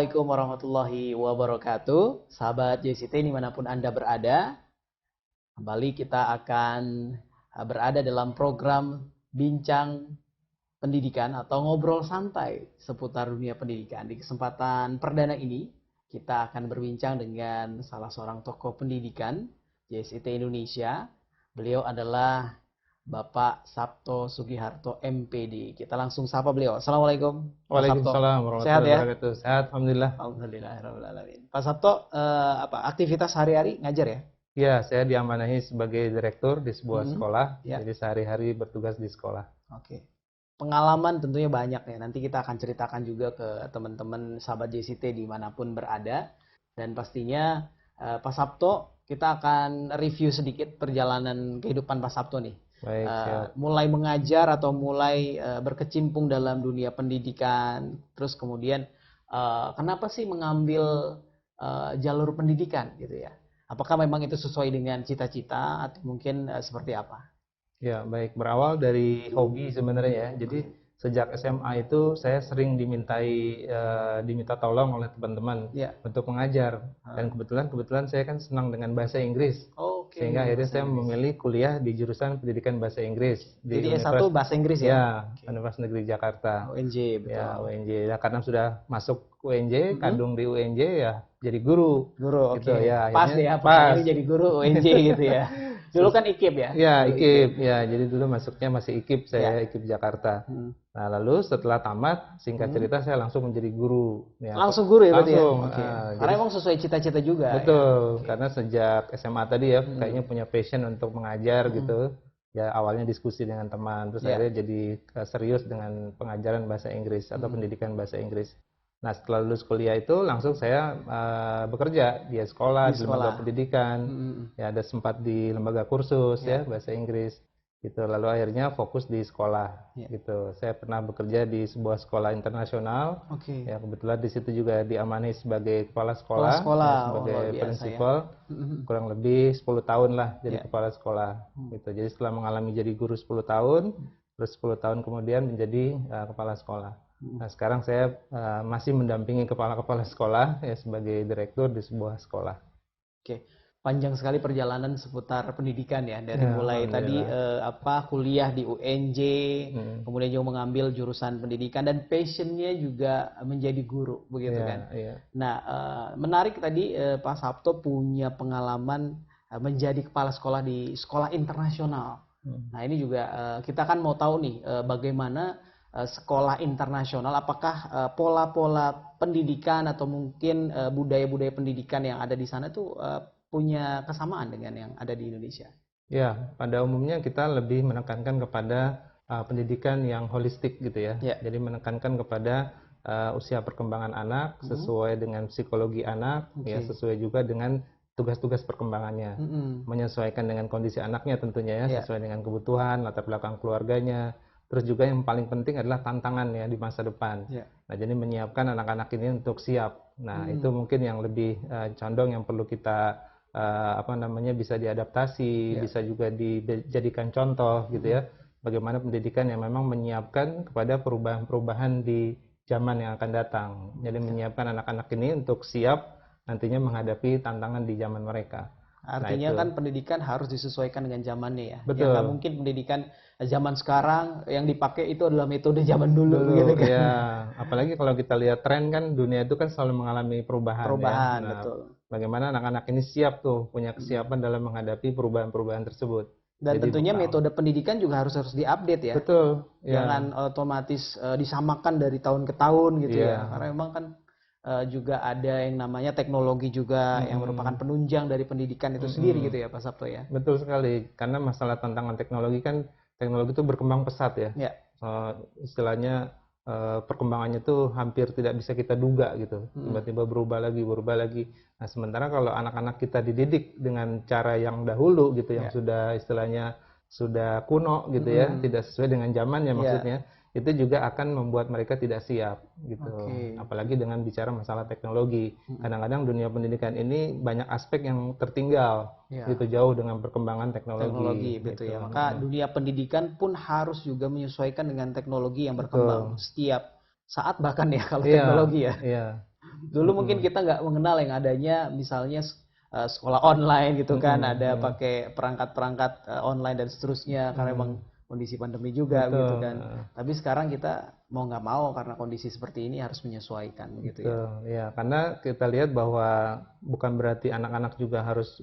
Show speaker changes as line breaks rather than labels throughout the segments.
Assalamualaikum warahmatullahi wabarakatuh. Sahabat JCT dimanapun Anda berada, kembali kita akan berada dalam program Bincang Pendidikan atau Ngobrol Santai seputar dunia pendidikan. Di kesempatan perdana ini, kita akan berbincang dengan salah seorang tokoh pendidikan JCT Indonesia. Beliau adalah Bapak Sabto Sugiharto MPD. Kita langsung sapa beliau. Assalamualaikum Pak Sabto.
Waalaikumsalam
Sehat
warahmatullahi
ya?
wabarakatuh. Sehat, alhamdulillah.
Alhamdulillahirrahmanirrahim. Pak Sabto, aktivitas sehari-hari ngajar ya?
Ya, saya diamanahi sebagai direktur di sebuah sekolah.
Ya.
Jadi sehari-hari bertugas di sekolah.
Oke. Pengalaman tentunya banyak ya. Nanti kita akan ceritakan juga ke teman-teman sahabat JCT dimanapun berada. Dan pastinya Pak Sabto, kita akan review sedikit perjalanan kehidupan Pak Sabto nih.
Baik, siap.
Mulai mengajar atau mulai berkecimpung dalam dunia pendidikan, terus kemudian kenapa sih mengambil jalur pendidikan gitu ya? Apakah memang itu sesuai dengan cita-cita atau mungkin seperti apa?
Ya, baik. Berawal dari hobi sebenarnya ya. Jadi sejak SMA itu saya sering diminta tolong oleh teman-teman untuk mengajar. Dan kebetulan saya kan senang dengan bahasa Inggris. Sehingga akhirnya saya memilih kuliah di jurusan pendidikan bahasa Inggris.
Jadi S1 bahasa Inggris ya?
Ya, Universitas Negeri Jakarta.
UNJ, betul.
Ya, UNJ. Ya, karena sudah masuk UNJ, kadung di UNJ ya jadi guru.
Guru,
gitu,
oke.
ya,
Pas ya, pas jadi guru UNJ gitu ya. Dulu kan IKIP ya?
Ya, IKIP. Ya, jadi dulu masuknya masih IKIP, saya IKIP Jakarta. Nah, lalu setelah tamat, singkat cerita saya langsung menjadi guru. Ya,
langsung guru ya berarti ya?
langsung.
Karena emang sesuai cita-cita juga.
Betul, karena sejak SMA tadi ya, kayaknya punya passion untuk mengajar gitu. Ya, awalnya diskusi dengan teman, terus akhirnya jadi serius dengan pengajaran bahasa Inggris atau pendidikan bahasa Inggris. Nah, setelah lulus kuliah itu langsung saya bekerja di sekolah, di lembaga pendidikan. Ya, ada sempat di lembaga kursus ya bahasa Inggris gitu. Lalu akhirnya fokus di sekolah gitu. Saya pernah bekerja di sebuah sekolah internasional. Ya, kebetulan di situ juga diamanahi sebagai kepala sekolah, ya, sebagai prinsipal. Kurang lebih 10 tahun lah jadi kepala sekolah gitu. Jadi setelah mengalami jadi guru 10 tahun, terus 10 tahun kemudian menjadi kepala sekolah. Nah, sekarang saya masih mendampingi kepala-kepala sekolah ya sebagai direktur di sebuah sekolah.
Oke, panjang sekali perjalanan seputar pendidikan ya, dari mulai tadi kuliah di UNJ, kemudian juga mengambil jurusan pendidikan dan passionnya juga menjadi guru, begitu kan? Nah, menarik tadi Pak Sabto punya pengalaman menjadi kepala sekolah di sekolah internasional. Nah, ini juga kita kan mau tahu nih bagaimana sekolah internasional, apakah pola-pola pendidikan atau mungkin budaya-budaya pendidikan yang ada di sana itu punya kesamaan dengan yang ada di Indonesia?
Ya, pada umumnya kita lebih menekankan kepada pendidikan yang holistik gitu ya. Jadi menekankan kepada usia perkembangan anak sesuai dengan psikologi anak, ya sesuai juga dengan tugas-tugas perkembangannya, menyesuaikan dengan kondisi anaknya tentunya ya, sesuai dengan kebutuhan, latar belakang keluarganya. Terus juga yang paling penting adalah tantangan ya di masa depan. Nah, jadi menyiapkan anak-anak ini untuk siap. Nah, itu mungkin yang lebih condong yang perlu kita bisa diadaptasi, bisa juga dijadikan contoh gitu ya. Bagaimana pendidikan yang memang menyiapkan kepada perubahan-perubahan di zaman yang akan datang. Jadi menyiapkan anak-anak ini untuk siap nantinya menghadapi tantangan di zaman mereka.
Artinya kan pendidikan harus disesuaikan dengan zamannya ya.
Betul.
Nggak mungkin pendidikan zaman sekarang yang dipakai itu adalah metode zaman dulu gitu kan.
Ya, apalagi kalau kita lihat tren kan dunia itu kan selalu mengalami perubahan ya. Nah,
betul.
Bagaimana anak-anak ini siap tuh, punya kesiapan dalam menghadapi perubahan-perubahan tersebut.
Dan jadi, tentunya metode pendidikan juga harus diupdate ya.
Betul.
Jangan otomatis disamakan dari tahun ke tahun gitu ya. Karena memang kan juga ada yang namanya teknologi juga yang merupakan penunjang dari pendidikan itu sendiri gitu ya Pak Sabto ya.
Betul sekali, karena masalah tantangan teknologi kan, teknologi itu berkembang pesat ya. Istilahnya perkembangannya itu hampir tidak bisa kita duga gitu, tiba-tiba berubah lagi. Nah, sementara kalau anak-anak kita dididik dengan cara yang dahulu gitu, yang sudah istilahnya sudah kuno gitu ya, tidak sesuai dengan zamannya maksudnya, itu juga akan membuat mereka tidak siap gitu. Apalagi dengan bicara masalah teknologi. Kadang-kadang dunia pendidikan ini banyak aspek yang tertinggal gitu, jauh dengan perkembangan teknologi
gitu ya. Maka dunia pendidikan pun harus juga menyesuaikan dengan teknologi yang berkembang setiap saat bahkan ya kalau teknologi ya. Dulu mungkin kita nggak mengenal yang adanya misalnya sekolah online gitu kan, ada pakai perangkat-perangkat online dan seterusnya karena emang kondisi pandemi juga gitu
Betul.
kan. Tapi sekarang kita mau nggak mau karena kondisi seperti ini harus menyesuaikan gitu ya.
Betul, ya. Karena kita lihat bahwa bukan berarti anak-anak juga harus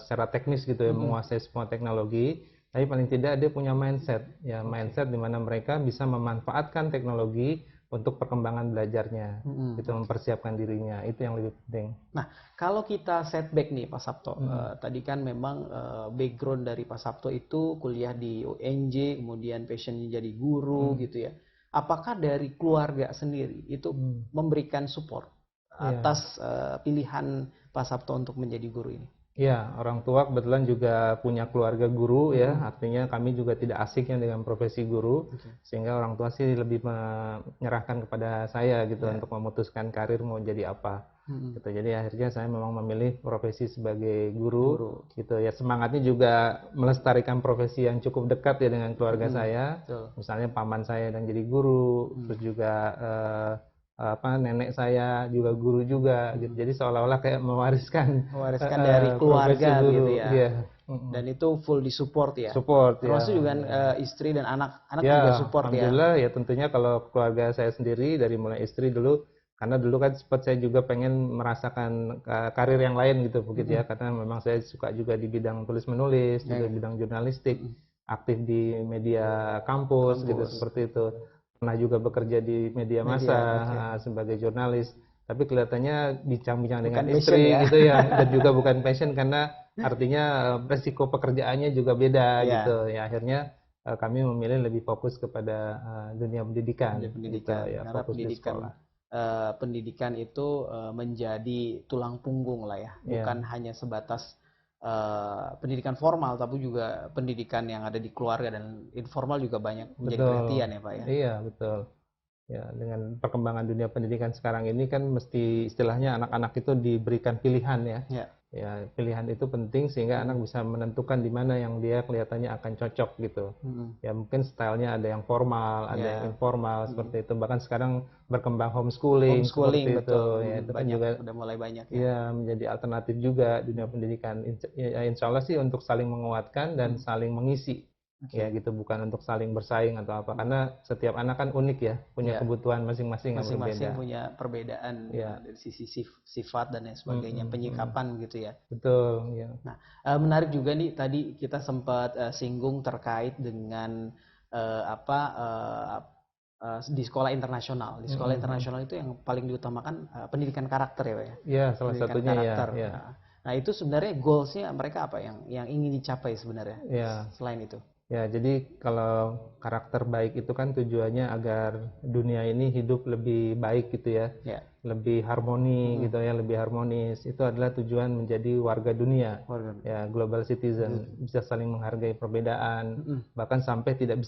secara teknis gitu ya menguasai semua teknologi, tapi paling tidak dia punya mindset, ya mindset di mana mereka bisa memanfaatkan teknologi untuk perkembangan belajarnya, gitu mempersiapkan dirinya, itu yang lebih penting.
Nah, kalau kita setback nih Pak Sabto, tadi kan memang background dari Pak Sabto itu kuliah di UNJ, kemudian passionnya jadi guru gitu ya. Apakah dari keluarga sendiri itu memberikan support atas pilihan Pak Sabto untuk menjadi guru ini?
Ya, orang tua kebetulan juga punya keluarga guru ya, artinya kami juga tidak asiknya dengan profesi guru, sehingga orang tua sih lebih menyerahkan kepada saya gitu untuk memutuskan karir mau jadi apa. Gitu. Jadi akhirnya saya memang memilih profesi sebagai guru. Gitu ya. Semangatnya juga melestarikan profesi yang cukup dekat ya dengan keluarga saya. Misalnya paman saya yang jadi guru, terus juga nenek saya juga guru juga gitu. Jadi seolah-olah kayak mewariskan
dari keluarga
guru,
gitu ya.
Iya.
Dan itu full disupport ya.
Support
termasuk
ya.
juga istri dan anak-anak
Ya,
juga support ya.
alhamdulillah ya tentunya kalau keluarga saya sendiri dari mulai istri dulu, karena dulu kan sempat saya juga pengen merasakan karir yang lain gitu begitu ya, karena memang saya suka juga di bidang tulis menulis, juga bidang jurnalistik, aktif di media kampus gitu seperti itu. Pernah juga bekerja di media massa sebagai jurnalis, tapi kelihatannya bincang-bincang dengan istri
ya.
gitu ya, dan juga bukan passion karena artinya resiko pekerjaannya juga beda gitu ya. Akhirnya kami memilih lebih fokus kepada dunia pendidikan, gitu, ya,
karena
fokus di sekolah.
Pendidikan itu menjadi tulang punggung lah ya, bukan hanya sebatas pendidikan formal, tapi juga pendidikan yang ada di keluarga dan informal juga banyak menjadi perhatian ya Pak ya.
Iya betul. Ya, dengan perkembangan dunia pendidikan sekarang ini kan mesti istilahnya anak-anak itu diberikan pilihan ya. Ya, pilihan itu penting sehingga anak bisa menentukan di mana yang dia kelihatannya akan cocok gitu. Ya, mungkin stylenya ada yang formal, ada yang informal seperti itu. Bahkan sekarang berkembang homeschooling seperti
betul.
itu. Ya, itu kan
Banyak,
juga
udah mulai banyak ya.
ya menjadi alternatif juga dunia pendidikan. Insya Allah sih untuk saling menguatkan dan saling mengisi. Ya gitu, bukan untuk saling bersaing atau apa, karena setiap anak kan unik ya, punya kebutuhan masing-masing yang berbeda.
Punya perbedaan dari sisi sifat dan lain sebagainya, penyikapan gitu ya.
Betul ya.
Nah, menarik juga nih tadi kita sempat singgung terkait dengan di sekolah internasional. Di sekolah internasional itu yang paling diutamakan pendidikan karakter ya Pak ya.
Iya, salah
Pendidikan
satunya
karakter.
ya.
Nah, itu sebenarnya goalsnya mereka apa yang ingin dicapai sebenarnya selain itu?
Ya, jadi kalau karakter baik itu kan tujuannya agar dunia ini hidup lebih baik gitu ya, lebih harmoni gitu ya, lebih harmonis. Itu adalah tujuan menjadi warga dunia, ya global citizen, bisa saling menghargai perbedaan, bahkan sampai tidak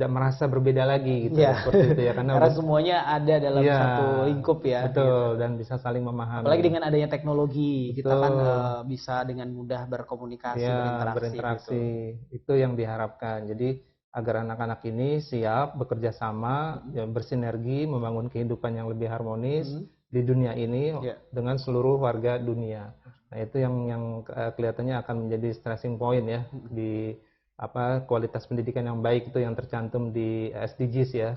merasa berbeda lagi gitu ya, seperti itu ya,
karena semuanya ada dalam satu lingkup ya.
Betul, dan bisa saling memahami.
Apalagi dengan adanya teknologi, kita kan bisa dengan mudah berkomunikasi, berinteraksi gitu.
Itu yang diharapkan. Jadi agar anak-anak ini siap bekerja sama, ya, bersinergi, membangun kehidupan yang lebih harmonis di dunia ini dengan seluruh warga dunia. Nah, itu yang kelihatannya akan menjadi stressing point ya di kualitas pendidikan yang baik itu yang tercantum di SDGs ya.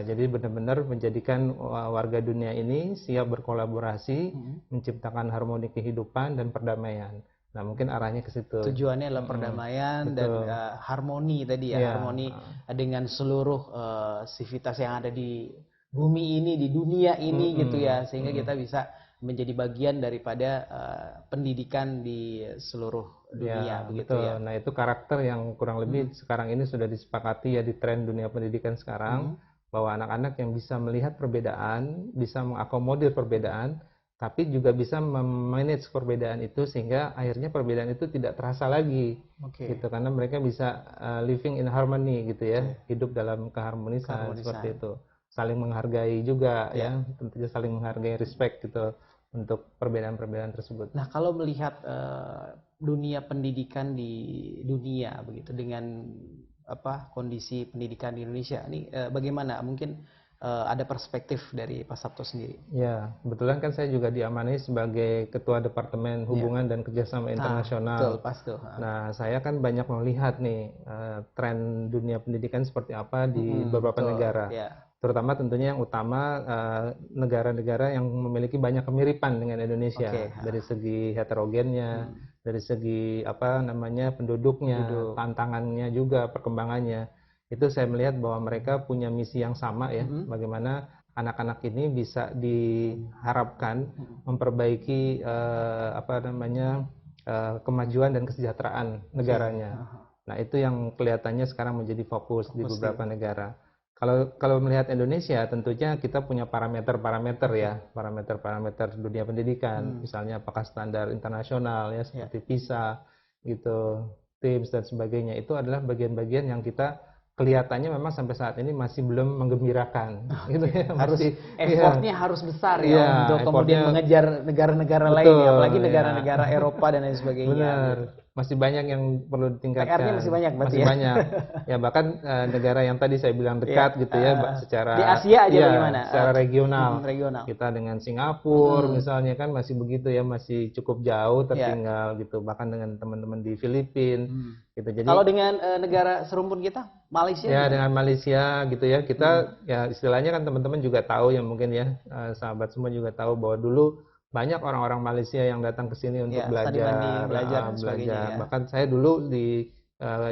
Jadi benar-benar menjadikan warga dunia ini siap berkolaborasi, menciptakan harmoni kehidupan dan perdamaian. Nah, mungkin arahnya ke situ.
Tujuannya adalah perdamaian dan harmoni tadi ya, harmoni dengan seluruh sivitas yang ada di bumi ini, di dunia ini gitu ya, sehingga kita bisa menjadi bagian daripada pendidikan di seluruh dunia begitu ya.
Nah, itu karakter yang kurang lebih sekarang ini sudah disepakati ya di tren dunia pendidikan sekarang, bahwa anak-anak yang bisa melihat perbedaan, bisa mengakomodir perbedaan, tapi juga bisa memanage perbedaan itu sehingga akhirnya perbedaan itu tidak terasa lagi, gitu, karena mereka bisa living in harmony gitu ya, hidup dalam keharmonisan seperti itu, saling menghargai juga ya, tentunya saling menghargai, respect gitu untuk perbedaan-perbedaan tersebut.
Nah, kalau melihat dunia pendidikan di dunia begitu dengan kondisi pendidikan di Indonesia ini bagaimana? Mungkin ada perspektif dari Pak Sabto sendiri.
Ya, kebetulan kan saya juga diamani sebagai Ketua Departemen Hubungan dan Kerjasama Internasional.
Betul, pas tuh.
Nah, saya kan banyak melihat nih tren dunia pendidikan seperti apa di beberapa negara. Terutama tentunya yang utama negara-negara yang memiliki banyak kemiripan dengan Indonesia dari segi heterogennya, dari segi penduduknya, tantangannya juga, perkembangannya. Itu saya melihat bahwa mereka punya misi yang sama ya, bagaimana anak-anak ini bisa diharapkan memperbaiki kemajuan dan kesejahteraan negaranya. Nah, itu yang kelihatannya sekarang menjadi fokus di beberapa negara. Kalau melihat Indonesia, tentunya kita punya parameter-parameter ya, parameter-parameter dunia pendidikan, misalnya apakah standar internasional ya, seperti PISA gitu, TIMSS dan sebagainya. Itu adalah bagian-bagian yang kita kelihatannya memang sampai saat ini masih belum menggembirakan, gitu ya.
Effortnya harus besar ya untuk kemudian mengejar negara-negara lain, apalagi negara-negara Eropa dan lain sebagainya.
Benar. Masih banyak yang perlu ditingkatkan.
PR-nya masih banyak,
masih banyak. Ya bahkan negara yang tadi saya bilang dekat gitu ya, secara
di Asia aja bagaimana?
Secara regional. Kita dengan Singapura misalnya kan masih begitu ya, masih cukup jauh tertinggal gitu. Bahkan dengan teman-teman di Filipina gitu. Jadi
kalau dengan negara serumpun kita, Malaysia?
Ya dengan Malaysia gitu ya, kita ya istilahnya kan teman-teman juga tahu ya mungkin ya, sahabat semua juga tahu bahwa dulu banyak orang-orang Malaysia yang datang ke sini untuk belajar.
Ya.
Bahkan saya dulu di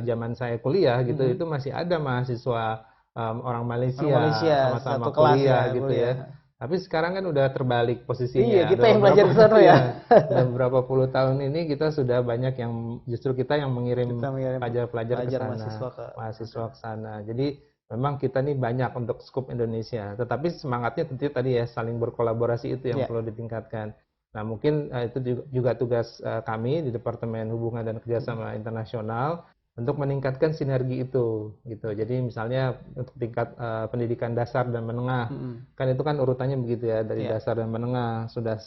zaman saya kuliah gitu, itu masih ada mahasiswa orang Malaysia sama-sama kuliah gitu ya. Tapi sekarang kan udah terbalik posisinya.
Iya, kita yang belajar ke sana ya.
Dan beberapa puluh tahun ini kita sudah banyak yang justru kita yang mengirim pelajar-pelajar ke sana, mahasiswa ke sana. Jadi memang kita nih banyak untuk skup Indonesia, tetapi semangatnya tentu tadi ya, saling berkolaborasi itu yang perlu ditingkatkan. Nah mungkin itu juga tugas kami di Departemen Hubungan dan Kerjasama Internasional untuk meningkatkan sinergi itu gitu. Jadi misalnya untuk tingkat pendidikan dasar dan menengah, kan itu kan urutannya begitu ya, dari dasar dan menengah sudah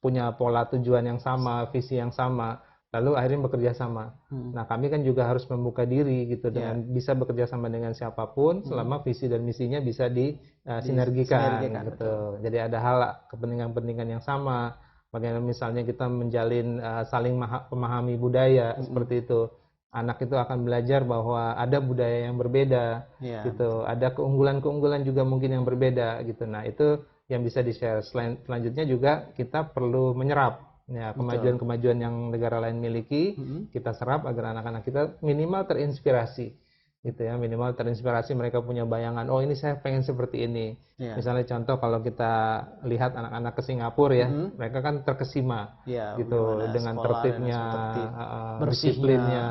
punya pola tujuan yang sama, visi yang sama, lalu akhirnya bekerja sama. Nah, kami kan juga harus membuka diri gitu dengan bisa bekerja sama dengan siapapun selama visi dan misinya bisa disinergikan gitu. Jadi ada hal kepentingan-kepentingan yang sama. Bagaimana misalnya kita menjalin saling memahami budaya seperti itu. Anak itu akan belajar bahwa ada budaya yang berbeda gitu. Ada keunggulan-keunggulan juga mungkin yang berbeda gitu. Nah, itu yang bisa di-share. Selanjutnya juga kita perlu menyerap ya kemajuan-kemajuan yang negara lain miliki, kita serap agar anak-anak kita minimal terinspirasi gitu ya, minimal terinspirasi, mereka punya bayangan, oh ini saya pengen seperti ini. Misalnya contoh kalau kita lihat anak-anak ke Singapura ya, mereka kan terkesima gitu dengan tertibnya, disiplinnya,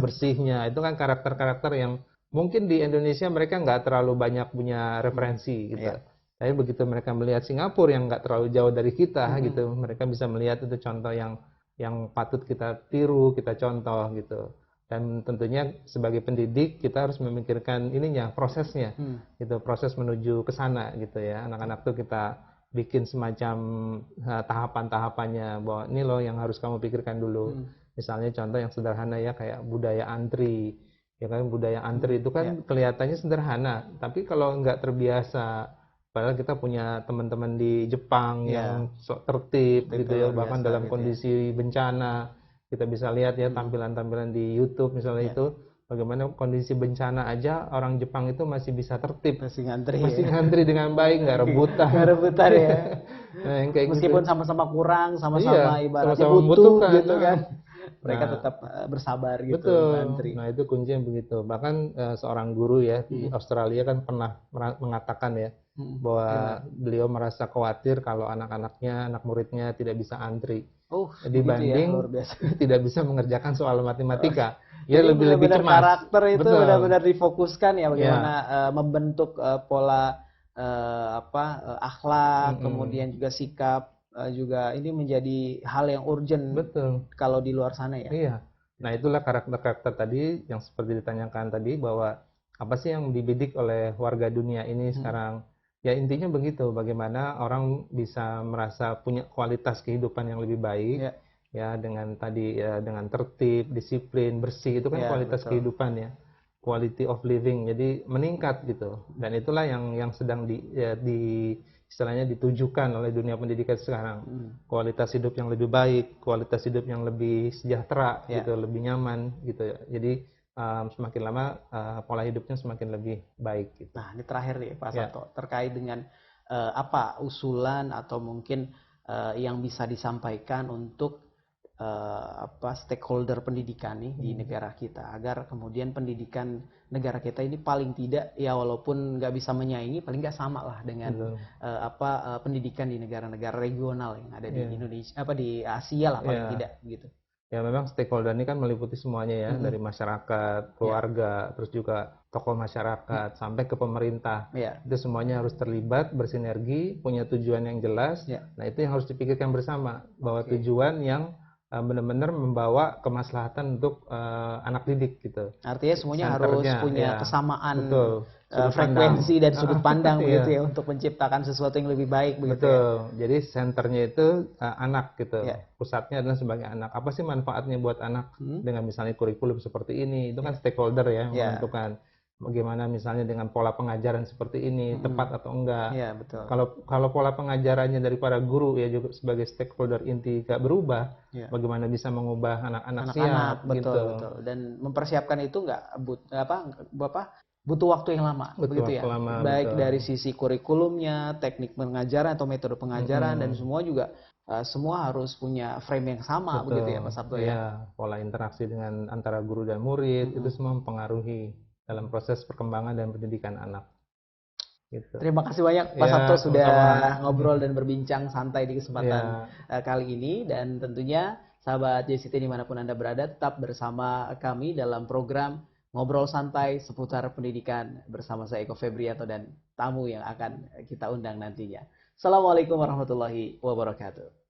bersihnya. Itu kan karakter-karakter yang mungkin di Indonesia mereka nggak terlalu banyak punya referensi gitu. Tapi begitu mereka melihat Singapura yang nggak terlalu jauh dari kita gitu, mereka bisa melihat itu contoh yang patut kita tiru, kita contoh gitu. Dan tentunya sebagai pendidik kita harus memikirkan ininya, prosesnya, gitu, proses menuju ke sana gitu ya. Anak-anak tuh kita bikin semacam tahapan-tahapannya, bahwa ini loh yang harus kamu pikirkan dulu. Misalnya contoh yang sederhana ya, kayak budaya antri. Ya kan, budaya antri itu kan kelihatannya sederhana, tapi kalau nggak terbiasa, padahal kita punya teman-teman di Jepang yang tertib gitu ya, bahkan dalam kondisi bencana kita bisa lihat ya tampilan-tampilan di YouTube misalnya itu bagaimana kondisi bencana aja orang Jepang itu masih bisa tertib, masih ngantri dengan baik, nggak rebutan
ya.
Nah, yang kayak
meskipun
gitu,
sama-sama kurang, sama-sama ibaratnya butuh gitu kan. Mereka tetap bersabar gitu.
Betul. Nah itu kuncinya begitu. Bahkan seorang guru ya di Australia kan pernah mengatakan ya, bahwa beliau merasa khawatir kalau anak-anaknya, anak muridnya tidak bisa antri dibanding tidak bisa mengerjakan soal matematika.
Ya lebih cemas. Karakter itu benar-benar difokuskan ya, bagaimana membentuk pola akhlak, kemudian juga sikap, juga ini menjadi hal yang urgent.
Betul.
Kalau di luar sana ya.
Iya. Nah itulah karakter-karakter tadi yang seperti ditanyakan tadi, bahwa apa sih yang dibidik oleh warga dunia ini sekarang. Ya intinya begitu, bagaimana orang bisa merasa punya kualitas kehidupan yang lebih baik ya dengan tadi ya, dengan tertib, disiplin, bersih, itu kan kualitas kehidupan ya. quality of living, jadi meningkat gitu. Dan itulah yang sedang istilahnya ditujukan oleh dunia pendidikan sekarang. Kualitas hidup yang lebih baik, kualitas hidup yang lebih sejahtera gitu, lebih nyaman gitu. Jadi semakin lama pola hidupnya semakin lebih baik gitu.
Nah, ini terakhir nih Pak Sabto, terkait dengan apa usulan atau mungkin yang bisa disampaikan untuk stakeholder pendidikan nih di negara kita, agar kemudian pendidikan negara kita ini paling tidak ya walaupun nggak bisa menyaingi, paling nggak sama lah dengan pendidikan di negara-negara regional yang ada di Indonesia, di Asia lah paling tidak gitu.
Ya memang stakeholder ini kan meliputi semuanya ya, dari masyarakat, keluarga, terus juga tokoh masyarakat sampai ke pemerintah. Itu semuanya harus terlibat, bersinergi, punya tujuan yang jelas. Nah itu yang harus dipikirkan bersama, bahwa tujuan yang benar-benar membawa kemaslahatan untuk anak didik gitu.
Artinya semuanya harus punya kesamaan frekuensi dan sudut pandang begitu ya, untuk menciptakan sesuatu yang lebih baik begitu.
Betul. Jadi senternya itu anak gitu. Pusatnya adalah sebagai anak. Apa sih manfaatnya buat anak dengan misalnya kurikulum seperti ini? Itu kan stakeholder ya yang menentukan. Bagaimana misalnya dengan pola pengajaran seperti ini, tepat atau enggak.
Betul.
Kalau pola pengajarannya dari para guru ya juga sebagai stakeholder inti gak berubah, bagaimana bisa mengubah anak-anak siap
betul. Dan mempersiapkan itu butuh waktu yang lama, begitu ya. Baik dari sisi kurikulumnya, teknik pengajaran atau metode pengajaran, dan semua juga semua harus punya frame yang sama, begitu ya Pak Sabto ya.
Pola interaksi dengan antara guru dan murid itu semua mempengaruhi dalam proses perkembangan dan pendidikan anak. Gitu.
Terima kasih banyak Pak Sabto sudah ngobrol dan berbincang santai di kesempatan kali ini, dan tentunya sahabat JCT dimanapun Anda berada, tetap bersama kami dalam program Ngobrol Santai seputar pendidikan bersama saya Eko Febrianto dan tamu yang akan kita undang nantinya. Assalamualaikum warahmatullahi wabarakatuh.